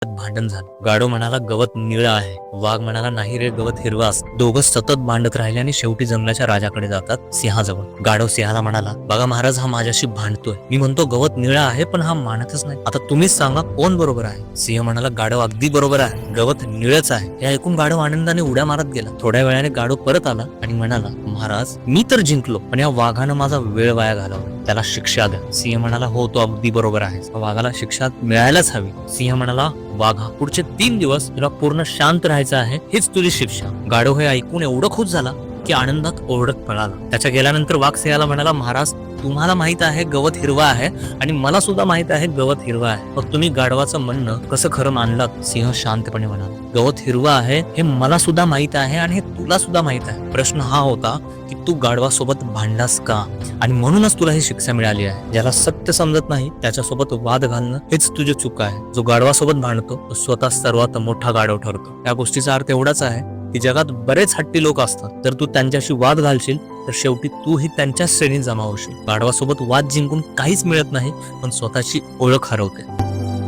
भांडण झालं. गाढव म्हणाला गवत निळं आहे, वाघ म्हणाला नाही रे गवत हिरवं असतं. दोघं सतत भांडत राहिले आणि शेवटी जंगलाच्या राजाकडे जातात, सिंहाजवळ. गाढव सिंहाला म्हणाला, बघा महाराज, हा माझ्याशी भांडतोय. मी म्हणतो गवत निळं आहे, पण हा मानतच नाही. आता तुम्हीच सांगा कोण बरोबर आहे. सिंह म्हणाला, गाढव अगदी बरोबर आहे, गवत निळच आहे. हे ऐकून गाढव आनंदाने उड्या मारत गेला. थोड्या वेळाने गाढव परत आला आणि म्हणाला, महाराज, मी तर जिंकलो, पण या वाघानं माझा वेळ वाया घालवला, त्याला शिक्षा द्या. सिंह म्हणाला, हो तो अगदी बरोबर आहे, वाघाला शिक्षा मिळायलाच हवी. सिंह म्हणाला, वाघा, पुढचे 3 दिवस तुला पूर्ण शांत राहायचं आहे, हीच तुझी शिक्षा. गाढव हे ऐकून एवढं खुश झाला की आनंदात ओरडत पळाला. त्याच्या गेल्यानंतर वाघ सिंहाला म्हणाला, महाराज, तुम्हाला माहित आहे गवत हिरवा आहे आणि मला सुद्धा माहित आहे गवत हिरवा आहे, मग तुम्ही गाढवाचं म्हणणं कसं खरं मानलात? सिंह शांतपणे म्हणाला, गवत हिरवा आहे हे मला सुद्धा माहित आहे आणि हे तुला सुद्धा माहित आहे. प्रश्न हा होता की तू गाढवासोबत भांडलास का, आणि म्हणूनच तुला ही शिक्षा मिळाली आहे. ज्याला सत्य समजत नाही त्याच्यासोबत वाद घालणं हेच तुझी चूक आहे. जो गाढवासोबत भांडतो तो स्वतः सर्वात मोठा गाढव ठरतो. या गोष्टीचा अर्थ एवढाच आहे की जगात बरेच हट्टी लोक असतात. जर तू त्यांच्याशी वाद घालशील तर शेवटी तूही त्यांच्या श्रेणीत जमा होशील. गाढवासोबत वाद जिंकून काहीच मिळत नाही, पण स्वतःची ओळख हरवते.